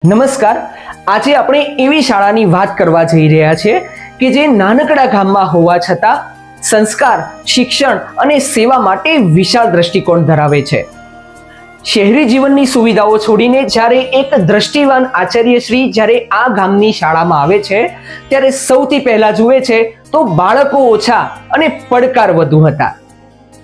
નમસ્કાર. આજે આપણે એવી શાળાની વાત કરવા જઈ રહ્યા છીએ કે જે નાનકડા ગામમાં હોવા છતાં સંસ્કાર, શિક્ષણ અને સેવા માટે વિશાળ દ્રષ્ટિકોણ ધરાવે છે. શહેરી જીવનની સુવિધાઓ છોડીને જ્યારે એક દ્રષ્ટિવાન આચાર્યશ્રી જ્યારે આ ગામની શાળામાં આવે છે ત્યારે સૌથી પહેલા જુએ છે તો બાળકો ઓછા અને પડકાર વધુ હતા.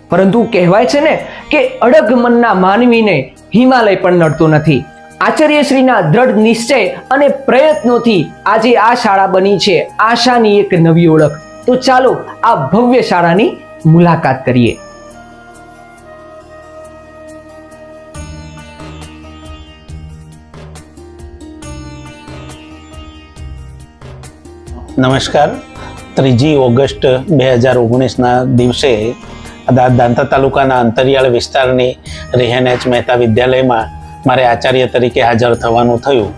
પરંતુ કહેવાય છે ને કે અડગ મનના માનવીને હિમાલય પણ નડતો નથી. આચાર્યશ્રીના દ્રઢ નિશ્ચય અને પ્રયત્નોથી આજે આ શાળા બની છે આશાની એક નવી ઓળખ. તો ચાલો આ ભવ્ય શાળાની મુલાકાત કરીએ. નમસ્કાર. 3 ઓગસ્ટ 2019ના દિવસે દાંતા તાલુકાના અંતરિયાળ વિસ્તારની રેહન એચ મહેતા વિદ્યાલયમાં મારે આચાર્ય તરીકે હાજર થવાનું થયું.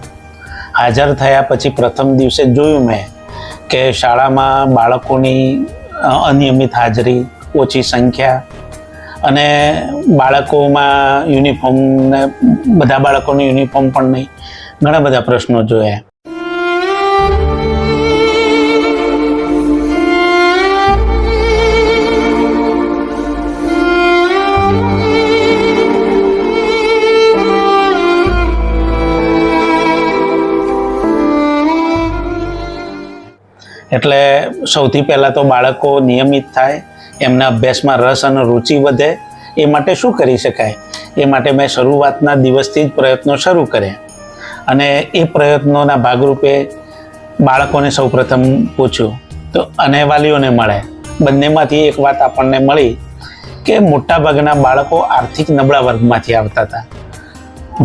હાજર થયા પછી પ્રથમ દિવસે જોયું મેં કે શાળામાં બાળકોની અનિયમિત હાજરી, ઓછી સંખ્યા અને બાળકોમાં યુનિફોર્મ ને બધા બાળકોનું યુનિફોર્મ પણ નહીં, ઘણા બધા પ્રશ્નો જોયા. એટલે સૌથી પહેલાં તો બાળકો નિયમિત થાય, એમના અભ્યાસમાં રસ અને રુચિ વધે, એ માટે શું કરી શકાય એ માટે મેં શરૂઆતના દિવસથી જ પ્રયત્નો શરૂ કર્યા. અને એ પ્રયત્નોના ભાગરૂપે બાળકોને સૌપ્રથમ પૂછ્યું તો અને વાલીઓને મળે, બંનેમાંથી એક વાત આપણને મળી કે મોટાભાગના બાળકો આર્થિક નબળા વર્ગમાંથી આવતા હતા.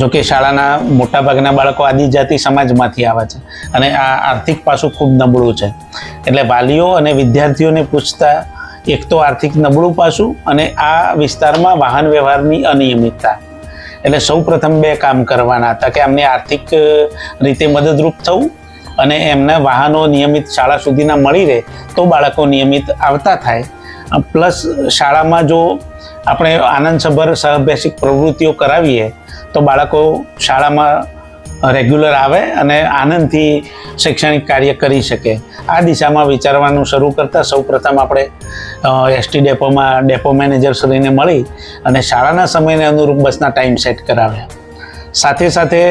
જોકે શાળાના મોટાભાગના બાળકો આદિજાતિ સમાજમાંથી આવે છે અને આ આર્થિક પાસું ખૂબ નબળું છે. એટલે વાલીઓ અને વિદ્યાર્થીઓને પૂછતા એક તો આર્થિક નબળું પાસું અને આ વિસ્તારમાં વાહન વ્યવહારની અનિયમિતતા. એટલે સૌ પ્રથમ 2 કામ કરવાના હતા કે અમને આર્થિક રીતે મદદરૂપ થવું અને એમના વાહનો નિયમિત શાળા સુધીના મળી રહે તો બાળકો નિયમિત આવતા થાય. પ્લસ શાળામાં જો આપણે આનંદસભર સહઅભ્યાસિક પ્રવૃત્તિઓ કરાવીએ તો બાળકો શાળામાં રેગ્યુલર આવે અને આનંદથી શૈક્ષણિક કાર્ય કરી શકે. આ દિશામાં વિચારવાનું શરૂ કરતાં સૌપ્રથમ આપણે એસટી ડેપોમાં ડેપો મેનેજરશ્રીને મળી અને શાળાના સમયને અનુરૂપ બસના ટાઈમ સેટ કરાવ્યા. સાથે સાથે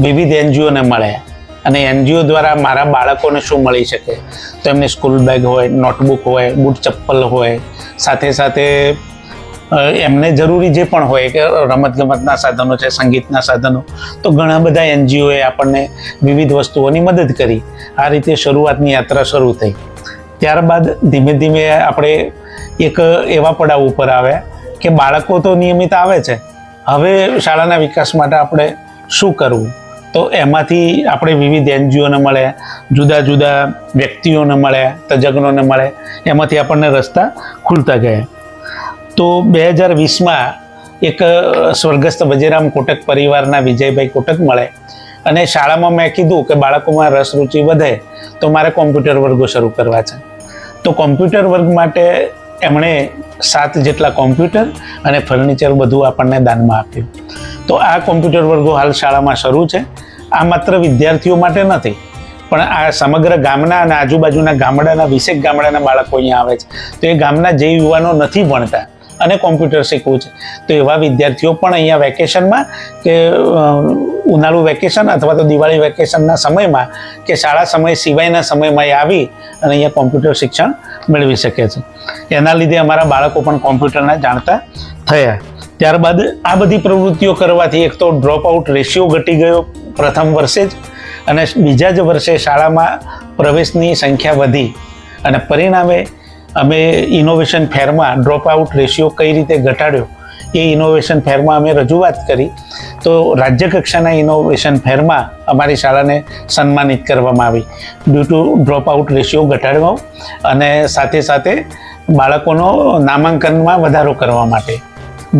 વિવિધ એનજીઓને મળ્યા અને એનજીઓ દ્વારા મારા બાળકોને શું મળી શકે તો એમને સ્કૂલ બેગ હોય, નોટબુક હોય, બૂટ ચપ્પલ હોય, સાથે સાથે એમને જરૂરી જે પણ હોય કે રમતગમતના સાધનો છે, સંગીતના સાધનો, તો ઘણા બધા એનજીઓએ આપણને વિવિધ વસ્તુઓની મદદ કરી. આ રીતે શરૂઆતની યાત્રા શરૂ થઈ. ત્યારબાદ ધીમે ધીમે આપણે એક એવા પડાવ ઉપર આવ્યા કે બાળકો તો નિયમિત આવે છે, હવે શાળાના વિકાસ માટે આપણે શું કરવું? તો એમાંથી આપણે વિવિધ એનજીઓને મળ્યા, જુદા જુદા વ્યક્તિઓને મળ્યા, તજજ્ઞોને મળ્યા, એમાંથી આપણને રસ્તા ખુલતા ગયા. તો 2020માં એક સ્વર્ગસ્થ વજીરામ કોટક પરિવારના વિજયભાઈ કોટક મળે અને શાળામાં મેં કીધું કે બાળકોમાં રસ રુચિ વધે તો મારે કોમ્પ્યુટર વર્ગો શરૂ કરવા છે. તો કોમ્પ્યુટર વર્ગ માટે એમણે 7 જેટલા કોમ્પ્યુટર અને ફર્નિચર બધું આપણને દાનમાં આપ્યું. તો આ કોમ્પ્યુટર વર્ગો હાલ શાળામાં શરૂ છે. આ માત્ર વિદ્યાર્થીઓ માટે નથી, પણ આ સમગ્ર ગામના અને આજુબાજુના ગામડાના 20 ગામડાના બાળકો અહીંયા આવે છે. તો એ ગામના જે યુવાનો નથી ભણતા અને કોમ્પ્યુટર શીખવું છે તો એવા વિદ્યાર્થીઓ પણ અહીંયા વેકેશનમાં કે ઉનાળુ વેકેશન અથવા તો દિવાળી વેકેશનના સમયમાં કે શાળા સમય સિવાયના સમયમાં આવી અને અહીંયા કોમ્પ્યુટર શિક્ષણ મેળવી શકે છે. એના લીધે અમારા બાળકો પણ કોમ્પ્યુટરના જાણતા થયા. ત્યારબાદ આ બધી પ્રવૃત્તિઓ કરવાથી એક તો ડ્રોપ આઉટ રેશિયો ઘટી ગયો પ્રથમ વર્ષે જ, અને બીજા જ વર્ષે શાળામાં પ્રવેશની સંખ્યા વધી અને પરિણામે અમે ઇનોવેશન ફેરમાં ડ્રોપ આઉટ રેશિયો કઈ રીતે ઘટાડ્યો એ ઇનોવેશન ફેરમાં અમે રજૂઆત કરી. તો રાજ્ય કક્ષાના ઇનોવેશન ફેરમાં અમારી શાળાને સન્માનિત કરવામાં આવી due to drop out ratio ઘટાડવા અને સાથે સાથે બાળકોનો નામાંકનમાં વધારો કરવા માટે.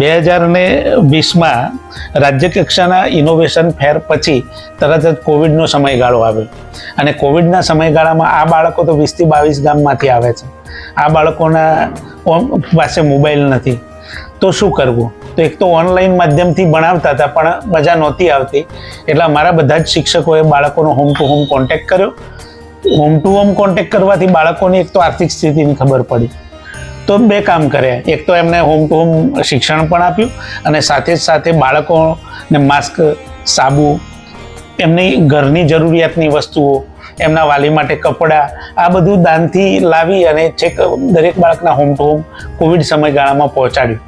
2020માં રાજ્ય કક્ષાના ઇનોવેશન ફેર પછી તરત જ કોવિડનો સમયગાળો આવ્યો અને કોવિડના સમયગાળામાં આ બાળકો તો 20 થી 22 ગામમાંથી આવે છે. આ બાળકોના પાસે મોબાઈલ નથી, તો શું કરવું? તો એક તો ઓનલાઈન માધ્યમથી ભણાવતા હતા પણ મજા નહોતી આવતી, એટલે અમારા બધા જ શિક્ષકોએ બાળકોનો હોમ ટુ હોમ કોન્ટેક્ટ કર્યો. હોમ ટુ હોમ કોન્ટેક્ટ કરવાથી બાળકોની એક તો આર્થિક સ્થિતિની ખબર પડી. તો 2 કામ કર્યા. એક તો એમને હોમ ટુ હોમ શિક્ષણ પણ આપ્યું અને સાથે જ સાથે બાળકોને માસ્ક, સાબુ, એમની ઘરની જરૂરિયાતની વસ્તુઓ, એમના વાલી માટે કપડાં, આ બધું દાનથી લાવી અને છેક દરેક બાળકના હોમ ટુ હોમ કોવિડ સમયગાળામાં પહોંચાડ્યું.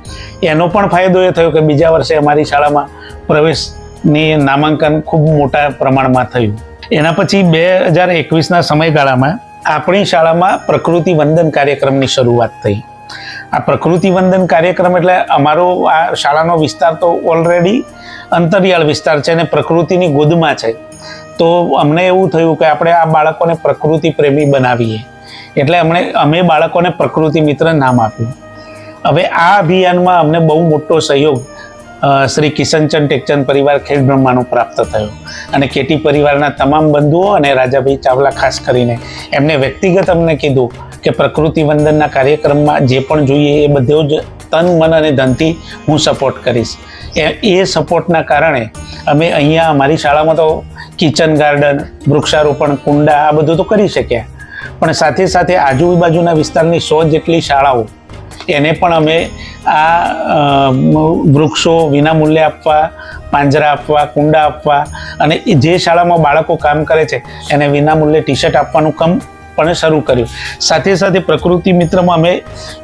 એનો પણ ફાયદો એ થયો કે બીજા વર્ષે અમારી શાળામાં પ્રવેશની નામાંકન ખૂબ મોટા પ્રમાણમાં થયું. એના પછી 2021ના સમયગાળામાં આપણી શાળામાં પ્રકૃતિ વંદન કાર્યક્રમની શરૂઆત થઈ. આ પ્રકૃતિ વંદન કાર્યક્રમ એટલે અમારો આ શાળાનો વિસ્તાર તો ઓલરેડી અંતરિયાળ વિસ્તાર છે અને પ્રકૃતિની ગોદમાં છે. તો અમને એવું થયું કે આપણે આ બાળકોને પ્રકૃતિ પ્રેમી બનાવીએ, એટલે અમે બાળકોને પ્રકૃતિ મિત્ર નામ આપ્યું. હવે આ અભિયાનમાં અમને બહુ મોટો સહયોગ શ્રી કિશનચંદ ટેકચંદ પરિવાર ખેડબ્રહ્માનો પ્રાપ્ત થયો અને કેટી પરિવારના તમામ બંધુઓ અને રાજાભાઈ ચાવલા ખાસ કરીને એમને વ્યક્તિગત અમને કીધું કે પ્રકૃતિ વંદનના કાર્યક્રમમાં જે પણ જોઈએ એ બધું જ તન, મન અને ધનથી હું સપોર્ટ કરીશ. એ સપોર્ટના કારણે અમે અહીંયા અમારી શાળામાં તો કિચન ગાર્ડન, વૃક્ષારોપણ, કુંડા આ બધું તો કરી શક્યા, પણ સાથે સાથે આજુબાજુના વિસ્તારની 100 જેટલી શાળાઓ એને પણ અમે આ વૃક્ષો વિનામૂલ્યે આપવા, પાંજરા આપવા, કુંડા આપવા અને જે શાળામાં બાળકો કામ કરે છે એને વિનામૂલ્યે ટી-શર્ટ આપવાનું કામ પણ શરૂ કર્યું. સાથે સાથે પ્રકૃતિ મિત્રમાં અમે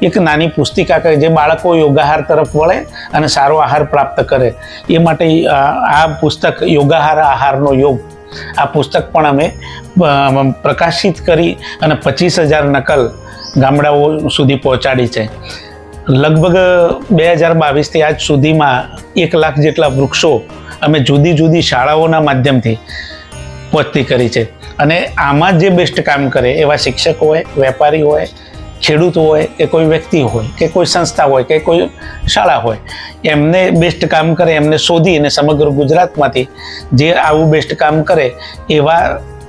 એક નાની પુસ્તિકા કરી જે બાળકો યોગાહાર તરફ વળે અને સારો આહાર પ્રાપ્ત કરે એ માટે આ પુસ્તક યોગાહાર આહારનો યોગ, આ પુસ્તક પણ અમે પ્રકાશિત કરી અને 25,000 નકલ ગામડાઓ સુધી પહોંચાડી છે. લગભગ 2022થી આજ સુધીમાં 1 લાખ જેટલા વૃક્ષો અમે જુદી જુદી શાળાઓના માધ્યમથી પહોંચતી કરી છે. અને આમાં જે બેસ્ટ કામ કરે એવા શિક્ષકો હોય, વેપારી હોય, ખેડૂત હોય કે કોઈ વ્યક્તિ હોય કે કોઈ સંસ્થા હોય કે કોઈ શાળા હોય, એમને બેસ્ટ કામ કરે એમને શોધી અને સમગ્ર ગુજરાતમાંથી જે આવું બેસ્ટ કામ કરે એવા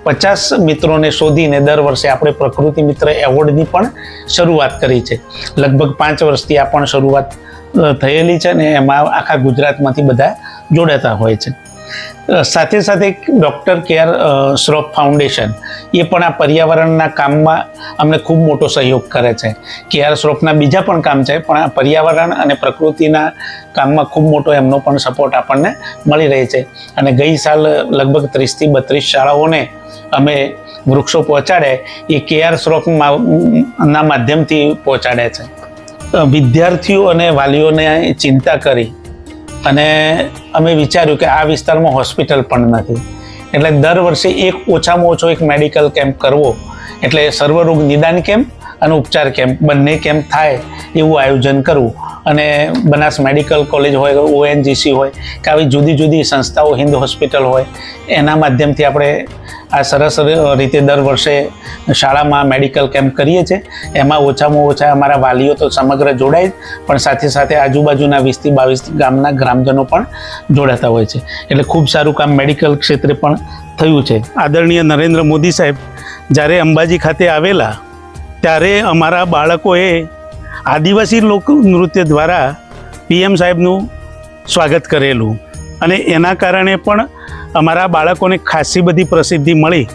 50 મિત્રોને શોધીને દર વર્ષે આપણે પ્રકૃતિ મિત્ર એવોર્ડની પણ શરૂઆત કરી છે. લગભગ 5 વર્ષથી આ પણ શરૂઆત થયેલી છે ને એમાં આખા ગુજરાતમાંથી બધા જોડાતા હોય છે. સાથે સાથે ડૉક્ટર કેઆર શ્રોફ ફાઉન્ડેશન એ પણ આ પર્યાવરણના કામમાં અમને ખૂબ મોટો સહયોગ કરે છે. કેઆર શ્રોફના બીજા પણ કામ છે પણ આ પર્યાવરણ અને પ્રકૃતિના કામમાં ખૂબ મોટો એમનો પણ સપોર્ટ આપણને મળી રહે છે. અને ગઈ સાલ લગભગ 30થી 32 શાળાઓને અમે વૃક્ષો પહોંચાડ્યા એ કેઆર શ્રોફના માધ્યમથી પહોંચાડ્યા છે. વિદ્યાર્થીઓ અને વાલીઓને ચિંતા કરી અને અમે વિચાર્યું કે આ વિસ્તારમાં હોસ્પિટલ પણ નથી, એટલે દર વર્ષે ઓછામાં ઓછો એક મેડિકલ કેમ્પ કરવો, એટલે સર્વરોગ નિદાન કેમ્પ અને ઉપચાર કેમ્પ બંને કેમ્પ થાય એવું આયોજન કરવું. અને બનાસ મેડિકલ કોલેજ હોય, ONGC હોય કે આવી જુદી જુદી સંસ્થાઓ, હિન્દ હોસ્પિટલ હોય, એના માધ્યમથી આપણે આ સરસ રીતે દર વર્ષે શાળામાં મેડિકલ કેમ્પ કરીએ છીએ. એમાં ઓછામાં ઓછા અમારા વાલીઓ તો સમગ્ર જોડાય, પણ સાથે સાથે આજુબાજુના 20થી 22 ગામના ગ્રામજનો પણ જોડાતા હોય છે. એટલે ખૂબ સારું કામ મેડિકલ ક્ષેત્રે પણ થયું છે. આદરણીય નરેન્દ્ર મોદી સાહેબ જ્યારે અંબાજી ખાતે આવેલા ત્યારે અમારા બાળકોએ આદિવાસી લોક નૃત્ય દ્વારા PM સાહેબનું સ્વાગત કરેલું અને એના કારણે પણ અમારા બાળકોને ખાસી બધી પ્રસિદ્ધિ મળી.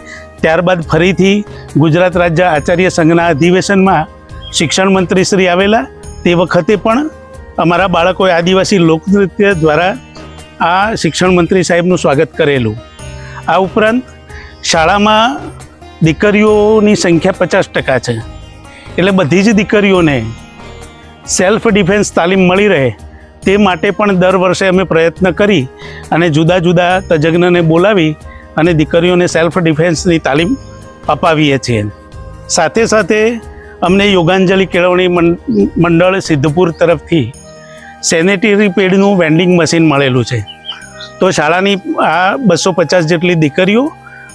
ત્યારબાદ ફરીથી ગુજરાત રાજ્ય આચાર્ય સંઘના અધિવેશનમાં શિક્ષણ મંત્રી શ્રી આવેલા તે વખતે પણ અમારા બાળકોએ આદિવાસી લોકનૃત્ય દ્વારા આ શિક્ષણ મંત્રી સાહેબનું સ્વાગત કરેલું. આ ઉપરાંત શાળામાં દીકરીઓની સંખ્યા 50% છે, એટલે બધી જ દીકરીઓને સેલ્ફ ડિફેન્સ તાલીમ મળી રહે તે માટે પણ દર વર્ષે અમે પ્રયત્ન કરી અને જુદા જુદા તજજ્ઞને બોલાવી અને દીકરીઓને સેલ્ફ ડિફેન્સની તાલીમ અપાવીએ છીએ. સાથે સાથે અમને યોગાંજલિ કેળવણી મંડળ સિદ્ધપુર તરફથી સેનેટરી પેડનું વેન્ડિંગ મશીન મળેલું છે. તો શાળાની આ 250 જેટલી દીકરીઓ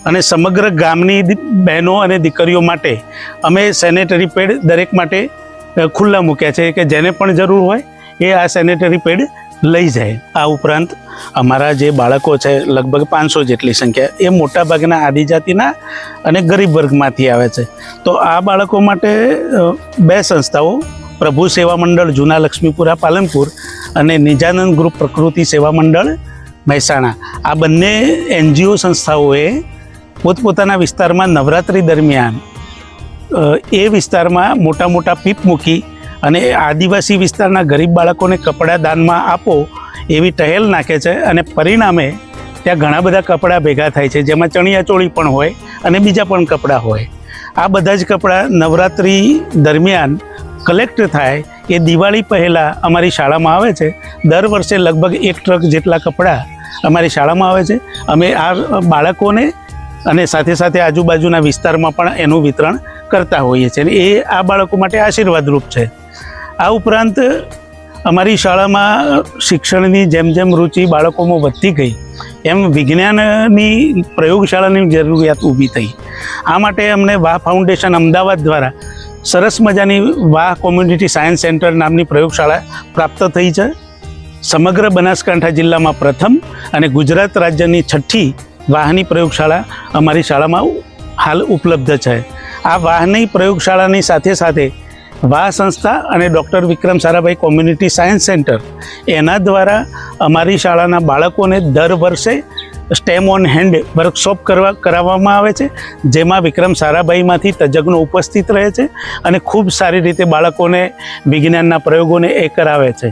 અને સમગ્ર ગામની બહેનો અને દીકરીઓ માટે અમે સેનેટરી પેડ દરેક માટે ખુલ્લા મૂક્યા છે કે જેને પણ જરૂર હોય એ આ સેનેટરી પેડ લઈ જાય. આ ઉપરાંત અમારા જે બાળકો છે લગભગ 500 જેટલી સંખ્યા એ મોટાભાગના આદિજાતિના અને ગરીબ વર્ગમાંથી આવે છે. તો આ બાળકો માટે 2 સંસ્થાઓ પ્રભુ સેવા મંડળ જૂના લક્ષ્મીપુરા પાલનપુર અને નિજાનંદ ગ્રુપ પ્રકૃતિ સેવા મંડળ મહેસાણા, આ બંને NGO સંસ્થાઓએ પોતપોતાના વિસ્તારમાં નવરાત્રિ દરમિયાન એ વિસ્તારમાં મોટા મોટા પીપ મૂકી અને આદિવાસી વિસ્તારના ગરીબ બાળકોને કપડાં દાનમાં આપો એવી ટહેલ નાખે છે. અને પરિણામે ત્યાં ઘણા બધા કપડાં ભેગા થાય છે, જેમાં ચણિયાચોળી પણ હોય અને બીજા પણ કપડાં હોય. આ બધા જ કપડાં નવરાત્રિ દરમિયાન કલેક્ટ થાય એ દિવાળી પહેલાં અમારી શાળામાં આવે છે. દર વર્ષે લગભગ 1 ટ્રક જેટલા કપડાં અમારી શાળામાં આવે છે. અમે આ બાળકોને અને સાથે સાથે આજુબાજુના વિસ્તારમાં પણ એનું વિતરણ કરતા હોઈએ છીએ. એ આ બાળકો માટે આશીર્વાદરૂપ છે. આ ઉપરાંત અમારી શાળામાં શિક્ષણની જેમ જેમ રુચિ બાળકોમાં વધતી ગઈ એમ વિજ્ઞાનની પ્રયોગશાળાની જરૂરિયાત ઊભી થઈ. આ માટે અમને વાહ ફાઉન્ડેશન અમદાવાદ દ્વારા સરસ મજાની વાહ કોમ્યુનિટી સાયન્સ સેન્ટર નામની પ્રયોગશાળા પ્રાપ્ત થઈ છે. સમગ્ર બનાસકાંઠા જિલ્લામાં પ્રથમ અને ગુજરાત રાજ્યની 6ઠ્ઠી વાહની પ્રયોગશાળા અમારી શાળામાં હાલ ઉપલબ્ધ છે. આ વાહની પ્રયોગશાળાની સાથે સાથે વાહ સંસ્થા અને doctor Vikram Sarabhai community science centre એના દ્વારા અમારી શાળાના બાળકોને દર વર્ષે સ્ટેમ ઓન હેન્ડ વર્કશોપ કરાવવામાં આવે છે, જેમાં વિક્રમ સારાભાઈમાંથી તજજ્ઞો ઉપસ્થિત રહે છે અને ખૂબ સારી રીતે બાળકોને વિજ્ઞાનના પ્રયોગોને એ કરાવે છે.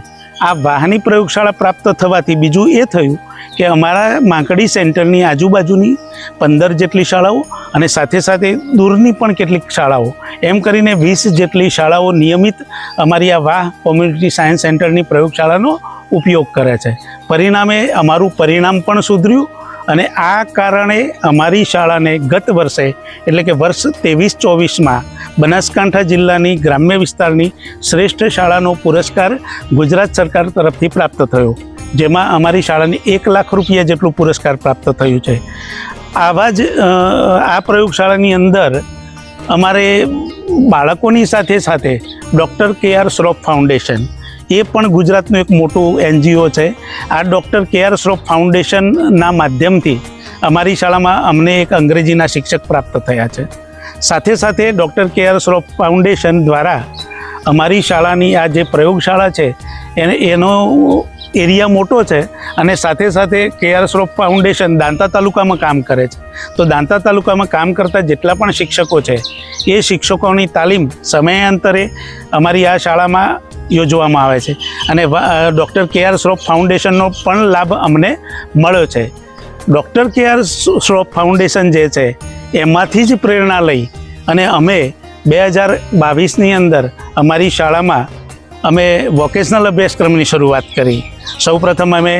આ વાહની પ્રયોગશાળા પ્રાપ્ત થવાથી બીજું એ થયું કે અમારા માંકડી સેન્ટરની આજુબાજુની 15 જેટલી શાળાઓ અને સાથે સાથે દૂરની પણ કેટલીક શાળાઓ એમ કરીને 20 જેટલી શાળાઓ નિયમિત અમારી આ વાહ કોમ્યુનિટી સાયન્સ સેન્ટરની પ્રયોગશાળાનો ઉપયોગ કરે છે. પરિણામે અમારું પરિણામ પણ સુધર્યું અને આ કારણે અમારી શાળાને ગત વર્ષે એટલે કે વર્ષ 23-24માં બનાસકાંઠા જિલ્લાની ગ્રામ્ય વિસ્તારની શ્રેષ્ઠ શાળાનો પુરસ્કાર ગુજરાત સરકાર તરફથી પ્રાપ્ત થયો, જેમાં અમારી શાળાને 1 લાખ રૂપિયા જેટલું પુરસ્કાર પ્રાપ્ત થયું છે. આવા જ આ પ્રયોગશાળાની અંદર અમારે બાળકોની સાથે સાથે ડૉક્ટર KR શ્રોફ ફાઉન્ડેશન એ પણ ગુજરાતનું એક મોટું NGO છે. આ ડૉક્ટર KR શ્રોફ ફાઉન્ડેશનના માધ્યમથી અમારી શાળામાં અમને એક અંગ્રેજીના શિક્ષક પ્રાપ્ત થયા છે. સાથે સાથે ડૉક્ટર KR શ્રોફ ફાઉન્ડેશન દ્વારા અમારી શાળાની આ જે પ્રયોગશાળા છે એનો એરિયા મોટો છે અને સાથે સાથે KR શ્રોફ ફાઉન્ડેશન દાંતા તાલુકામાં કામ કરે છે. તો દાંતા તાલુકામાં કામ કરતા જેટલા પણ શિક્ષકો છે એ શિક્ષકોની તાલીમ સમયાંતરે અમારી આ શાળામાં યોજવામાં આવે છે અને ડૉક્ટર KR શ્રોફ ફાઉન્ડેશનનો પણ લાભ અમને મળ્યો છે. ડૉક્ટર KR શ્રોફ ફાઉન્ડેશન જે છે એમાંથી જ પ્રેરણા લઈ અને અમે 2022ની અંદર અમારી શાળામાં અમે વોકેશનલ અભ્યાસક્રમની શરૂઆત કરી. સૌપ્રથમ અમે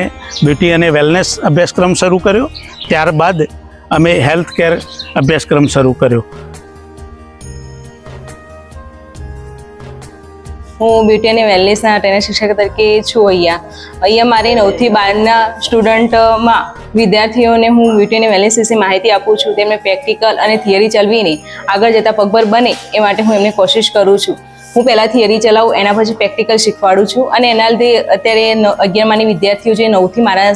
બ્યુટી અને વેલનેસ અભ્યાસક્રમ શરૂ કર્યો, ત્યારબાદ અમે હેલ્થ કેર અભ્યાસક્રમ શરૂ કર્યો. હું બ્યુટી અને વેલનેસના ટ્રેનર શિક્ષક તરીકે છું. અહીંયા મારે 9થી 12ના સ્ટુડન્ટમાં વિદ્યાર્થીઓને હું બ્યુટી અને વેલનેસ વિશે માહિતી આપું છું. તેમને પ્રેક્ટિકલ અને થિયરી ચલાવીને આગળ જતાં પગભર બને એ માટે હું એમને કોશિશ કરું છું. હું પહેલાં થિયરી ચલાવું, એના પછી પ્રેક્ટિકલ શીખવાડું છું અને એના લીધે અત્યારે 11માની વિદ્યાર્થીઓ જે 9થી મારા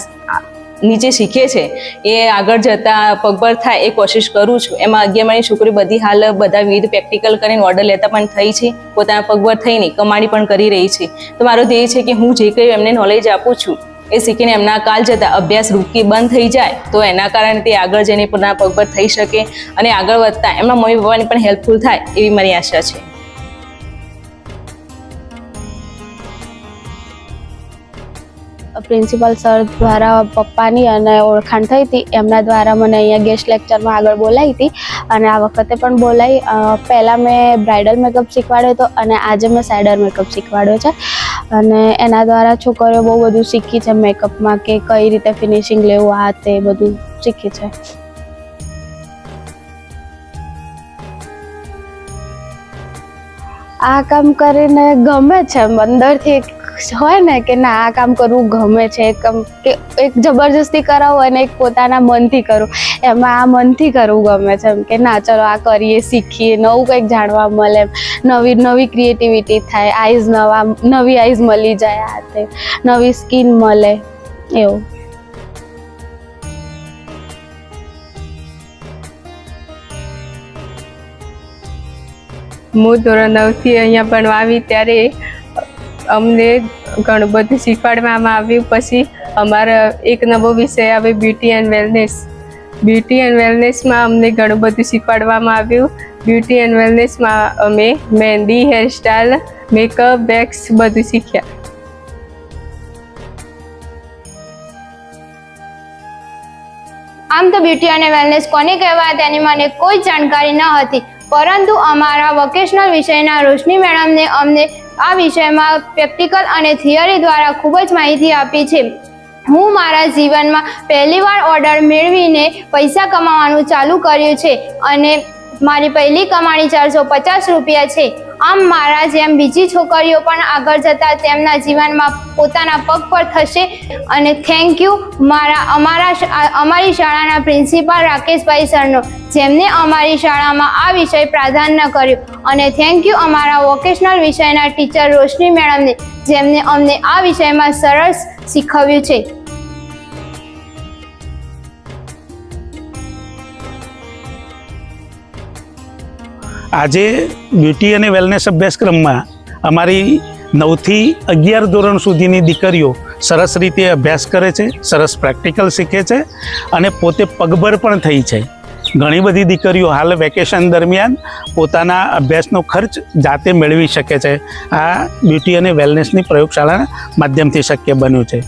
નીચે શીખે છે એ આગળ જતાં પગભર થાય એ કોશિશ કરું છું. એમાં 11માની છોકરીઓ બધી હાલ બધા વિવિધ પ્રેક્ટિકલ કરીને ઓર્ડર લેતા પણ થઈ છે, પોતાના પગભર થઈને કમાણી પણ કરી રહી છે. તો મારો ધ્યેય છે કે હું જે કંઈ એમને નોલેજ આપું છું એ શીખીને એમના કાલ જતાં અભ્યાસ રૂકી બંધ થઈ જાય તો એના કારણે તે આગળ જઈને પોતાના પગભર થઈ શકે અને આગળ વધતા એમના મમ્મી પપ્પાની પણ હેલ્પફુલ થાય એવી મારી આશા છે. પ્રિન્સિપલ સર દ્વારા પપ્પાની અને ઓળખાણ થઈ હતી, એમના દ્વારા મને અહીંયા ગેસ્ટ લેક્ચરમાં આગળ બોલાવી હતી અને આ વખતે પણ બોલાવી. પહેલાં મેં બ્રાઇડલ મેકઅપ શીખવાડ્યો હતો અને આજે મેં સાઇડર મેકઅપ શીખવાડ્યો છે અને એના દ્વારા છોકરીઓ બહુ બધું શીખી છે મેકઅપમાં, કે કઈ રીતે ફિનિશિંગ લેવું, આ તે બધું શીખી છે. આ કામ કરીને ગમે છે, અંદરથી હોય ને કે ના આ કામ કરવું ગમે છે, કે એક જબરજસ્તી કરાવું અને એક પોતાના મનથી કરું, એમાં આ મનથી કરવું ગમે છે. એમ કે ના ચલો આ કરીએ, શીખીએ, નવું કંઈક જાણવા મળે, નવી ક્રિએટિવિટી થાય, નવી આઈઝ મળી જાય, આ તે નવી સ્કિન મળે એવું. હું ધોરણ 9થી અહીંયા ભણવા આવી ત્યારે અમને ઘણું બધું શીખવાડવામાં આવ્યું. પછી અમારા એક નવો વિષય આવે beauty and wellness. Beauty and વેલનેસમાં અમને ઘણું બધું શીખવાડવામાં આવ્યું. બ્યુટી એન્ડ વેલનેસમાં અમે મહેંદી, હેરસ્ટાઈલ, મેકઅપ, વેક્સ બધું શીખ્યા. આમ તો બ્યુટી અને વેલનેસ કોને કહેવાય તેની મને કોઈ જાણકારી ન હતી, પરંતુ અમારા વોકેશનલ વિષયના રોશની મેડમને અમને આ વિષયમાં પ્રેક્ટિકલ અને થિયરી દ્વારા ખૂબ જ માહિતી આપી છે. હું મારા જીવનમાં પહેલીવાર ઓર્ડર મેળવીને પૈસા કમાવાનું ચાલુ કર્યું છે અને મારી પહેલી કમાણી 450 રૂપિયા છે. આમ મારા જેમ બીજી છોકરીઓ પણ આગળ જતાં તેમના જીવનમાં પોતાના પગ પર થશે. અને થેન્ક યુ અમારી શાળાના પ્રિન્સિપાલ રાકેશભાઈ સરનો, જેમને અમારી શાળામાં આ વિષય પ્રાધાન્ય કર્યું. અને થેન્ક યુ અમારા વોકેશનલ વિષયના ટીચર રોશની મેડમને, જેમને અમને આ વિષયમાં સરસ શીખવ્યું છે. આજે બ્યુટી અને વેલનેસ અભ્યાસક્રમમાં અમારી 9થી 11 ધોરણ સુધીની દીકરીઓ સરસ રીતે અભ્યાસ કરે છે, સરસ પ્રેક્ટિકલ શીખે છે અને પોતે પગભર પણ થઈ છે. ઘણી બધી દીકરીઓ હાલ વેકેશન દરમિયાન પોતાના અભ્યાસનો ખર્ચ જાતે મેળવી શકે છે. આ બ્યુટી અને વેલનેસની પ્રયોગશાળાના માધ્યમથી શક્ય બન્યું છે.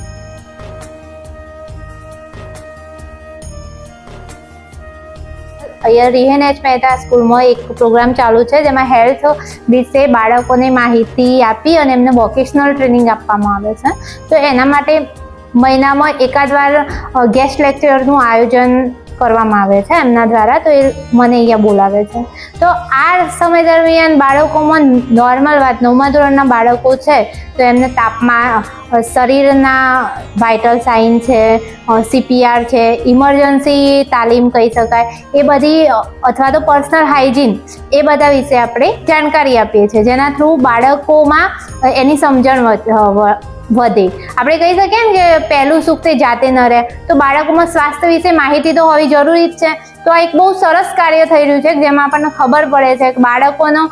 અહીંયા રિહેન એચ મહેતા સ્કૂલમાં એક પ્રોગ્રામ ચાલુ છે જેમાં હેલ્થ વિશે બાળકોને માહિતી આપી અને એમને વોકેશનલ ટ્રેનિંગ આપવામાં આવે છે. તો એના માટે મહિનામાં એકાદ વાર ગેસ્ટ લેક્ચરનું આયોજન કરવામાં આવે છે એમના દ્વારા. તો એ મને અહીંયા બોલાવે છે. તો આ સમય દરમિયાન બાળકોમાં નોર્મલ વાત, 9મા ધોરણના બાળકો છે તો એમને તાપમાન, શરીરના વાઇટલ સાઇન છે, CPR છે, ઇમરજન્સી તાલીમ કહી શકાય, એ બધી અથવા તો પર્સનલ હાઇજીન, એ બધા વિશે આપણે જાણકારી આપીએ છીએ, જેના થ્રુ બાળકોમાં એની સમજણ વધે. આપણે કહી શકીએ ને કે પહેલું સુખ તે જાતે ન રહે, તો બાળકોમાં સ્વાસ્થ્ય વિશે માહિતી તો હોવી જરૂરી જ છે. તો આ એક બહુ સરસ કાર્ય થઈ રહ્યું છે જેમાં આપણને ખબર પડે છે કે બાળકોનો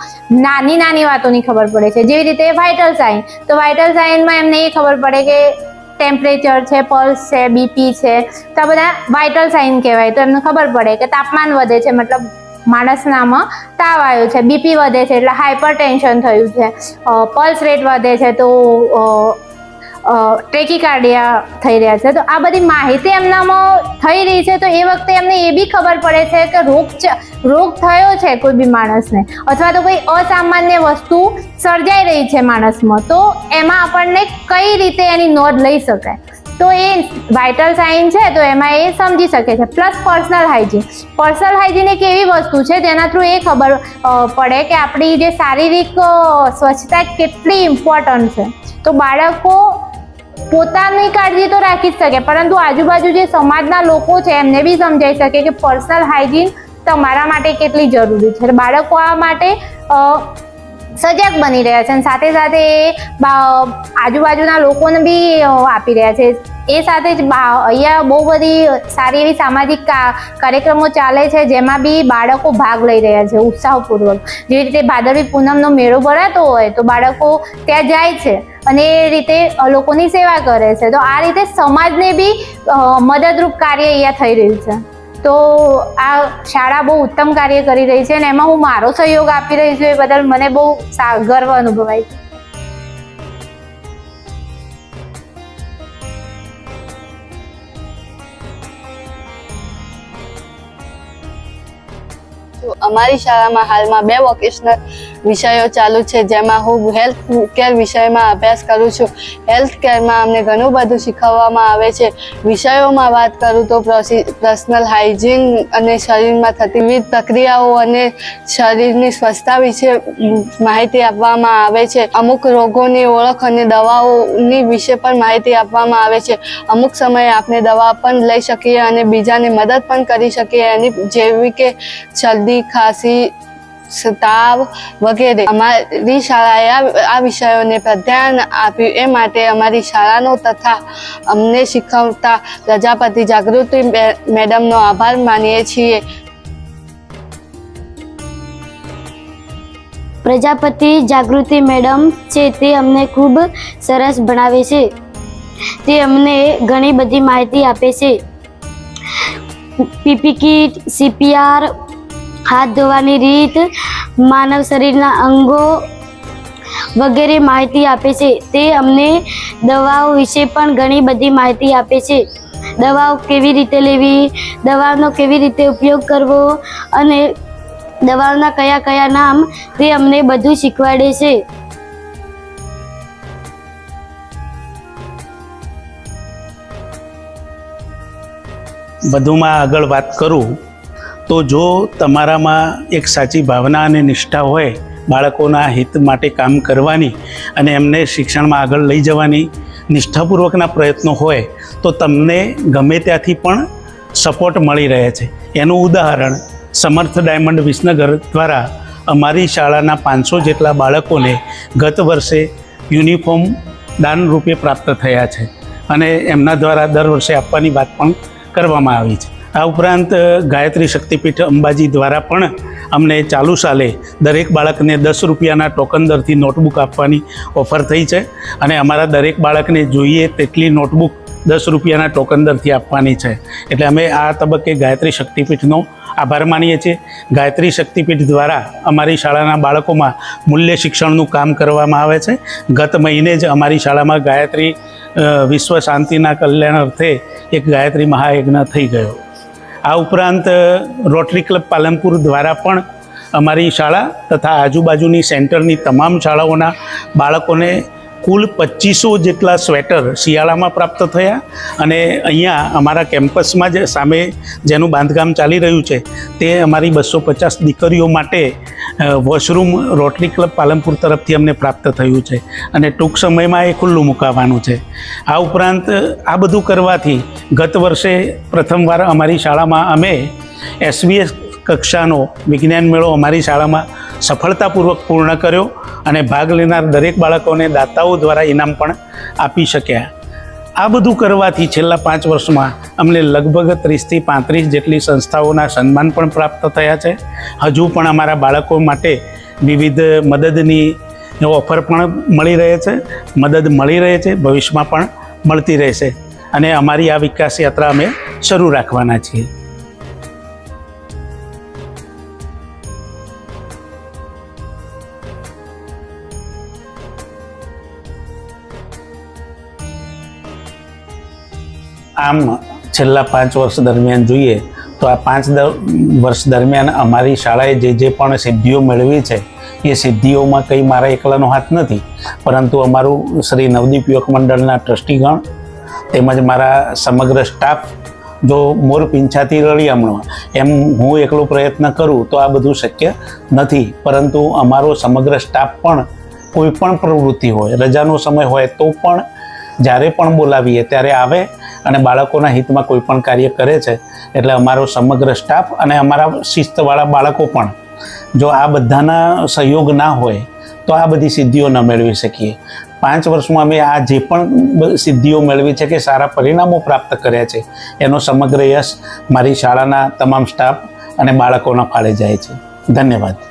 નાની નાની વાતોની ખબર પડે છે. જેવી રીતે વાઇટલ સાઇન, તો વાઇટલ સાઇનમાં એમને એ ખબર પડે કે ટેમ્પરેચર છે, પલ્સ છે, બીપી છે, તો આ બધા વાઇટલ સાઇન કહેવાય. તો એમને ખબર પડે કે તાપમાન વધે છે મતલબ માણસનામાં તાવ આવ્યો છે, બીપી વધે છે એટલે હાઇપર ટેન્શન થયું છે, પલ્સ રેટ વધે છે તો ટ્રેકીકાર્ડિયા થઈ રહ્યા છે. તો આ બધી માહિતી એમનામાં થઈ રહી છે. તો એ વખતે એમને એ બી ખબર પડે છે કે રોગ થયો છે કોઈ બી માણસને, અથવા તો કોઈ અસામાન્ય વસ્તુ સર્જાઈ રહી છે માણસમાં, તો એમાં આપણને કઈ રીતે એની નોંધ લઈ શકાય. તો એ વાઇટલ સાઇન છે તો એમાં એ સમજી શકે છે. પ્લસ પર્સનલ હાઇજીન એક એવી વસ્તુ છે જેના થ્રુ એ ખબર પડે કે આપણી જે શારીરિક સ્વચ્છતા કેટલી ઇમ્પોર્ટન્ટ છે. તો બાળકો પોતાની કાળજી તો રાખી જ શકે, પરંતુ આજુબાજુ જે સમાજના લોકો છે એમને બી સમજાઈ શકે કે પર્સનલ હાઇજીન તમારા માટે કેટલી જરૂરી છે. બાળકો આ માટે સજાગ બની રહ્યા છે અને સાથે સાથે આજુબાજુના લોકોને બી આપી રહ્યા છે. એ સાથે જ અહીંયા બહુ બધી સારી એવી સામાજિક કાર્યક્રમો ચાલે છે જેમાં બી બાળકો ભાગ લઈ રહ્યા છે ઉત્સાહપૂર્વક. જેવી રીતે ભાદરવી પૂનમનો મેળો ભરાતો હોય તો બાળકો ત્યાં જાય છે અને એ રીતે લોકોની સેવા કરે છે. તો આ રીતે સમાજને બી મદદરૂપ કાર્ય અહીંયા થઈ રહ્યું છે. તો આ શાળા બહુ ઉત્તમ કાર્ય કરી રહી છે અને એમાં હું મારો સહયોગ આપી રહી છું, એ બદલ મને બહુ ગર્વ અનુભવાય છે. અમારી શાળામાં હાલમાં 2 વોકેશનલ વિષયો ચાલુ છે જેમાં હું હેલ્થ કેર વિષયમાં અભ્યાસ કરું છું. હેલ્થ કેરમાં અમને ઘણું બધું શીખવવામાં આવે છે. વિષયોમાં વાત કરું તો પર્સનલ હાઇજીન અને શરીરમાં થતી વિવિધ પ્રક્રિયાઓ અને શરીરની સ્વચ્છતા વિશે માહિતી આપવામાં આવે છે. અમુક રોગોની ઓળખ અને દવાઓની વિશે પણ માહિતી આપવામાં આવે છે. અમુક સમયે આપણે દવા પણ લઈ શકીએ અને બીજાને મદદ પણ કરી શકીએ એની, જેવી કે શરદી, ખાંસી, તાવ વગેરે. અમારી શાળાએ આ વિષયોને પ્રાધાન્ય આપ્યું એ માટે અમારી શાળાનો તથા અમને શીખવતા પ્રજાપતિ જાગૃતિ મેડમનો આભાર માનીએ છીએ. પ્રજાપતિ જાગૃતિ મેડમ છે તે અમને ખૂબ સરસ ભણાવે છે. તે અમને ઘણી બધી માહિતી આપે છે. પીપી કિટ, CPR, હાથ ધોવાની રીત, માનવ શરીરના અંગો વગેરે માહિતી આપે છે. તે અમને દવાઓ વિશે પણ ઘણી બધી માહિતી આપે છે. દવાઓ કેવી રીતે લેવી, દવાનો કેવી રીતે ઉપયોગ કરવો અને દવાઓના કયા કયા નામ, તે અમને બધું શીખવાડે છે. વધુમાં આગળ વાત કરું તો જો તમારામાં એક સાચી ભાવના અને નિષ્ઠા હોય બાળકોના હિત માટે કામ કરવાની અને એમને શિક્ષણમાં આગળ લઈ જવાની નિષ્ઠાપૂર્વકના પ્રયત્નો હોય તો તમને ગમે ત્યાંથી પણ સપોર્ટ મળી રહે છે. એનું ઉદાહરણ સમર્થ ડાયમંડ વિસનગર દ્વારા અમારી શાળાના 500 જેટલા બાળકોને ગત વર્ષે યુનિફોર્મ દાન રૂપે પ્રાપ્ત થયા છે અને એમના દ્વારા દર વર્ષે આપવાની વાત પણ કરવામાં આવી છે. આ ઉપરાંત ગાયત્રી શક્તિપીઠ અંબાજી દ્વારા પણ અમને ચાલુ સાલે દરેક બાળકને 10 રૂપિયાના ટોકન દરથી નોટબુક આપવાની ઓફર થઈ છે અને અમારા દરેક બાળકને જોઈએ તેટલી નોટબુક 10 રૂપિયાના ટોકન દરથી આપવાની છે. એટલે અમે આ તબક્કે ગાયત્રી શક્તિપીઠનો આભાર માનીએ છીએ. ગાયત્રી શક્તિપીઠ દ્વારા અમારી શાળાના બાળકોમાં મૂલ્ય શિક્ષણનું કામ કરવામાં આવે છે. ગત મહિને જ અમારી શાળામાં ગાયત્રી વિશ્વ શાંતિના કલ્યાણ અર્થે એક ગાયત્રી મહાયજ્ઞ થઈ ગયો. આ ઉપરાંત રોટરી ક્લબ પાલનપુર દ્વારા પણ અમારી શાળા તથા આજુબાજુની સેન્ટરની તમામ શાળાઓના બાળકોને કુલ 2500 જેટલા સ્વેટર શિયાળામાં પ્રાપ્ત થયા અને અહીંયા અમારા કેમ્પસમાં જ સામે જેનું બાંધકામ ચાલી રહ્યું છે તે અમારી 250 દીકરીઓ માટે વોશરૂમ રોટરી ક્લબ પાલનપુર તરફથી અમને પ્રાપ્ત થયું છે અને ટૂંક સમયમાં એ ખુલ્લું મુકાવાનું છે. આ ઉપરાંત આ બધું કરવાથી ગત વર્ષે પ્રથમવાર અમારી શાળામાં અમે SVS કક્ષાનો વિજ્ઞાન મેળો અમારી શાળામાં સફળતાપૂર્વક પૂર્ણ કર્યો અને ભાગ લેનાર દરેક બાળકોને દાતાઓ દ્વારા ઇનામ પણ આપી શક્યા. આ બધું કરવાથી છેલ્લા 5 વર્ષમાં અમને લગભગ 30થી 35 જેટલી સંસ્થાઓના સન્માન પણ પ્રાપ્ત થયા છે. હજુ પણ અમારા બાળકો માટે વિવિધ મદદની ઓફર પણ મળી રહે છે, મદદ મળી રહે છે, ભવિષ્યમાં પણ મળતી રહેશે અને અમારી આ વિકાસ યાત્રા અમે શરૂ રાખવાના છીએ. આમ છેલ્લા 5 વર્ષ દરમિયાન જોઈએ તો આ 5 વર્ષ દરમિયાન અમારી શાળાએ જે પણ સિદ્ધિઓ મેળવી છે એ સિદ્ધિઓમાં કંઈ મારા એકલાનો હાથ નથી, પરંતુ અમારું શ્રી નવદીપ યુવક મંડળના ટ્રસ્ટીગણ તેમજ મારા સમગ્ર સ્ટાફ જો મોર પીંછાથી રળિયામણો એમ હું એકલો પ્રયત્ન કરું તો આ બધું શક્ય નથી, પરંતુ અમારો સમગ્ર સ્ટાફ પણ કોઈ પણ પ્રવૃત્તિ હોય, રજાનો સમય હોય તો પણ જ્યારે પણ બોલાવીએ ત્યારે આવે અને બાળકોના હિતમાં કોઈ પણ કાર્ય કરે છે. એટલે અમારો સમગ્ર સ્ટાફ અને અમારા શિસ્તવાળા બાળકો પણ જો આ બધાના સહયોગ ના હોય તો આ બધી સિદ્ધિઓ ન મેળવી શકીએ. 5 વર્ષમાં અમે આ જે પણ સિદ્ધિઓ મેળવી છે કે સારા પરિણામો પ્રાપ્ત કર્યા છે એનો સમગ્ર યશ મારી શાળાના તમામ સ્ટાફ અને બાળકોના ફાળે જાય છે. ધન્યવાદ.